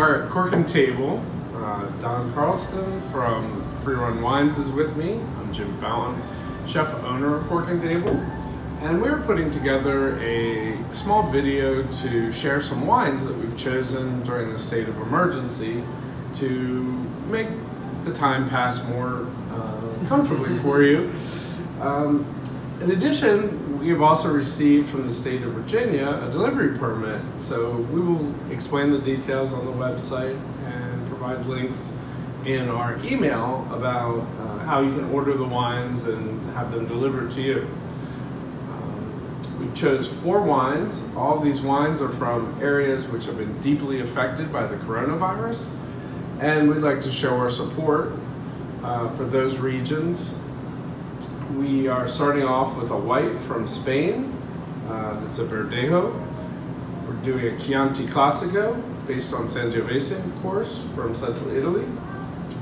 our corking table. Don Carlstrom from Free Run Wines is with me. I'm Jim Fallon, chef owner of Corking Table. And we're putting together a small video to share some wines that we've chosen during the state of emergency to make the time pass more comfortably for you. In addition, we have also received from the state of Virginia a delivery permit, so we will explain the details on the website and provide links in our email about how you can order the wines and have them delivered to you. We chose 4 wines. All of these wines are from areas which have been deeply affected by the coronavirus, and we'd like to show our support for those regions. We are starting off with a white from Spain. That's a Verdejo. We're doing a Chianti Classico based on Sangiovese, of course, from central Italy.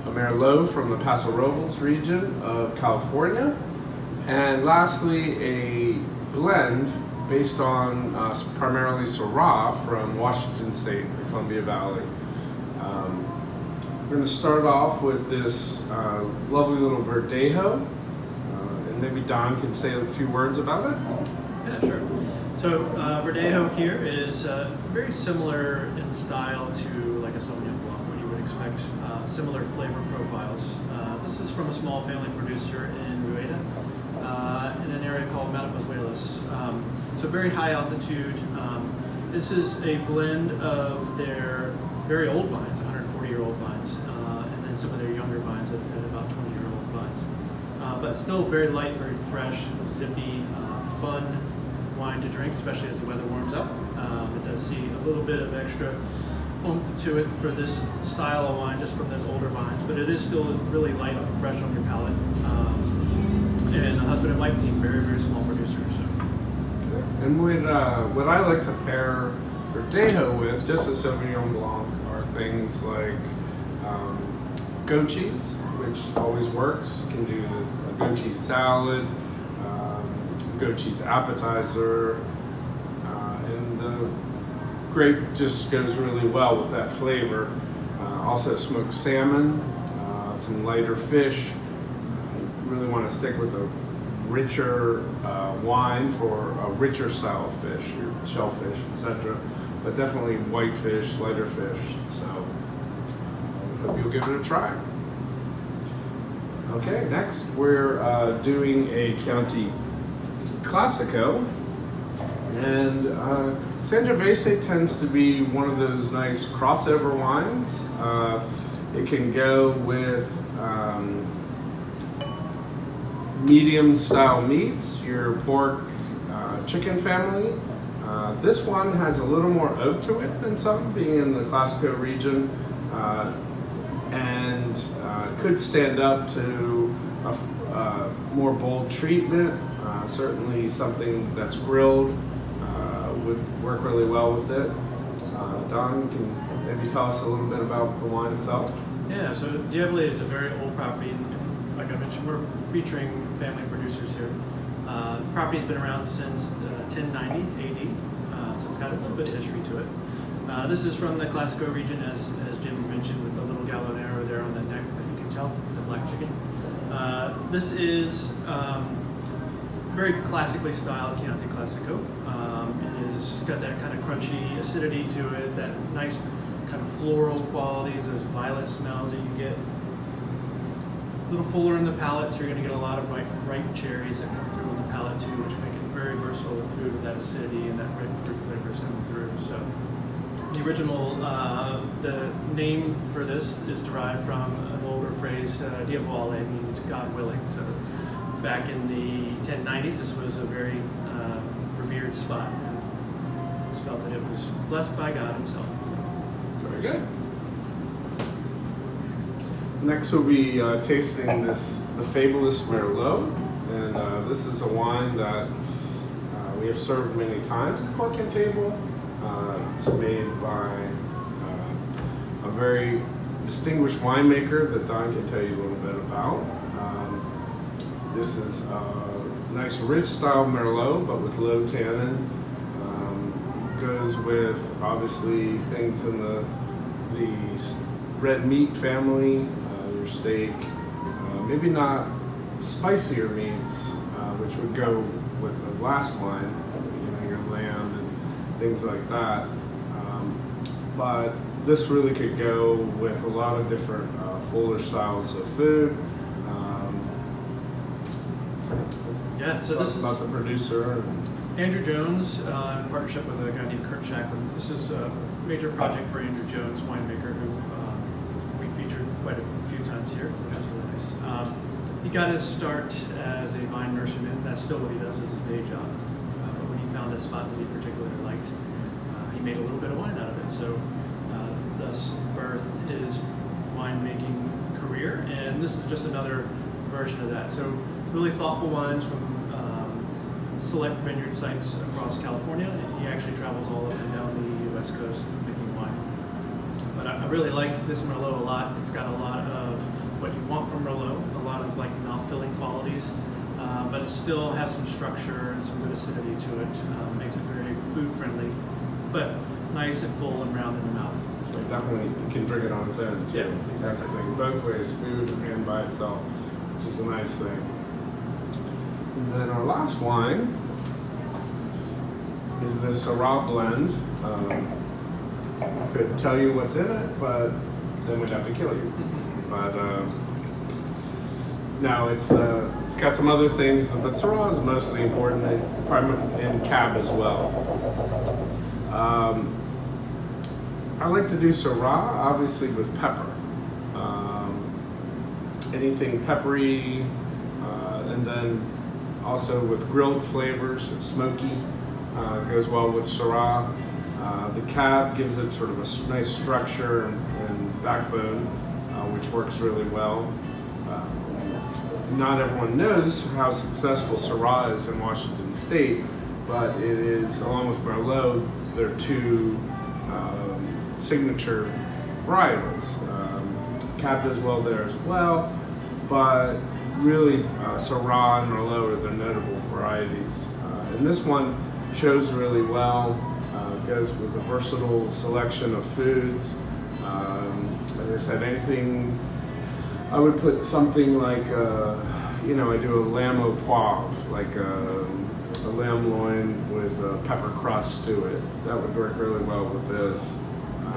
A Merlot from the Paso Robles region of California. And lastly, a blend based on primarily Syrah from Washington State, the Columbia Valley. We're going to start off with this lovely little Verdejo. Maybe Don can say a few words about it. Yeah, sure. So Verdejo here is very similar in style to like a Sauvignon Blanc, what you would expect, similar flavor profiles. This is from a small family producer in Rueda, in an area called Matapazuelos. So very high altitude. This is a blend of their very old vines, 140-year-old vines, and then some of their younger vines at about 20-year-old vines. But still very light, very fresh, zippy, fun wine to drink, especially as the weather warms up. It does see a little bit of extra oomph to it for this style of wine, just from those older vines, but it is still really light and fresh on your palate. And a husband and wife team, very, very small producer. So. And what I like to pair Verdejo with, just as Sauvignon Blanc, are things like goat cheese, which always works. You can do a goat cheese salad, goat cheese appetizer, and the grape just goes really well with that flavor. Also smoked salmon, some lighter fish. You really want to stick with a richer wine for a richer style of fish, your shellfish, etc. But definitely white fish, lighter fish. So hope you'll give it a try. Okay, next we're doing a Chianti Classico, and Sangiovese tends to be one of those nice crossover wines. It can go with medium style meats, your pork, chicken family. This one has a little more oak to it than some, being in the Classico region, and could stand up to a more bold treatment. Certainly something that's grilled would work really well with it. Don, can maybe tell us a little bit about the wine itself? Yeah, so Dievole is a very old property, and like I mentioned, we're featuring family producers here. The property's been around since 1090 AD, so it's got a little bit of history to it. This is from the Classico region, as Jim mentioned, with the little galonero there on the neck that you can tell, the black chicken. This is very classically styled Chianti Classico. It has got that kind of crunchy acidity to it, that nice kind of floral qualities, those violet smells that you get. A little fuller in the palate, so you're going to get a lot of ripe cherries that come through in the palate too, which make it very versatile food with that acidity and that red fruit flavors coming through. So the original, the name for this is derived from an older phrase, Dia Vole, means God willing. So back in the 1090s, this was a very revered spot. It was felt that it was blessed by God himself. So. Very good. Next we'll be tasting the Fabulous Merlot, and this is a wine that we have served many times at Corking Table. It's made by a very distinguished winemaker that Don can tell you a little bit about. This is a nice rich style Merlot, but with low tannin. Goes with obviously things in the the red meat family, your steak, maybe not spicier meats, which would go with the glass wine, your lamb and things like that. But this really could go with a lot of different fuller styles of food. Yeah, so this is about the producer. Andrew Jones, in partnership with a guy named Kurt Shackman. This is a major project for Andrew Jones, winemaker, who we featured quite a few times here, which is really nice. He got his start as a vine nurseryman. That's still what he does as his day job. But when he found a spot that he particularly liked, he made a little bit of wine out of it. So thus birthed his winemaking career. And this is just another version of that. So really thoughtful wines from select vineyard sites across California. He actually travels all up and down the West Coast making wine. But I really like this Merlot a lot. It's got a lot of what you want from Merlot, a lot of like mouth-filling qualities, but it still has some structure and some good acidity to it. Makes it very food-friendly, but nice and full and round in the mouth. So definitely, you can drink it on its own too. Yeah, exactly. That's the thing. Both ways, food and by itself, which is a nice thing. And then our last wine is the Syrah blend. I could tell you what's in it, but then we'd have to kill you. But no, it's got some other things, but Syrah is mostly important, and Cab as well. I like to do Syrah, obviously, with pepper. Anything peppery, and then also with grilled flavors, smoky, goes well with Syrah. The Cab gives it sort of a nice structure and backbone, which works really well. Not everyone knows how successful Syrah is in Washington State, but it is, along with Merlot, they're two signature varietals. Cab does well there as well, but really Syrah and Merlot are the notable varieties. And this one shows really well, goes with a versatile selection of foods. As I said, anything, I would put something like, I do a lamb au poivre, like a lamb loin with a pepper crust to it. That would work really well with this.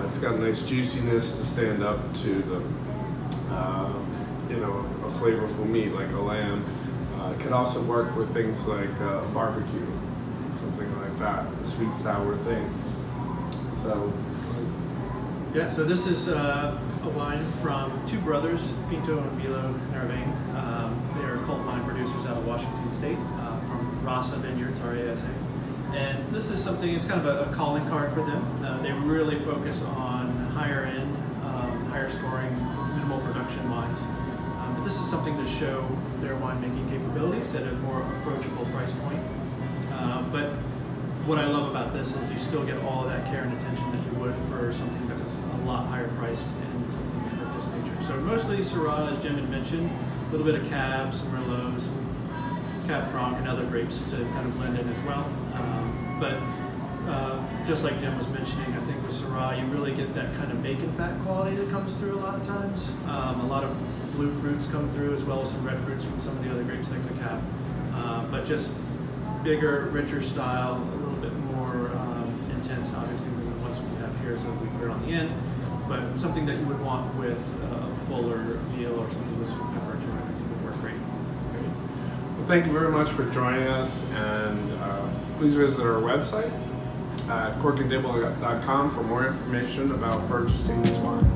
It's got a nice juiciness to stand up to the, a flavorful meat like a lamb. It could also work with things like barbecue, something like that, a sweet sour thing. So, yeah. So this is a wine from two brothers, Pinto and Bilo Nervain. They are cult wine producers out of Washington State, from Rasa Vineyards, R-A-S-A. And this is something, it's kind of a calling card for them. They really focus on higher end, higher scoring, minimal production wines. But this is something to show their winemaking capabilities at a more approachable price point. But what I love about this is you still get all of that care and attention that you would for something that is a lot higher priced and something of this nature. So mostly Syrah, as Jim had mentioned, a little bit of Cab, some Merlot, some Cab Franc, and other grapes to kind of blend in as well. But just like Jim was mentioning, I think with Syrah, you really get that kind of bacon fat quality that comes through a lot of times. A lot of blue fruits come through, as well as some red fruits from some of the other grapes like the Cab. But just bigger, richer style, a little bit more intense, obviously, than the ones we have here, so we put it on the end. But something that you would want with a fuller meal or something with some pepper to it, I think would work great. Well, thank you very much for joining us, and please visit our website at corkandtable.com for more information about purchasing these wines.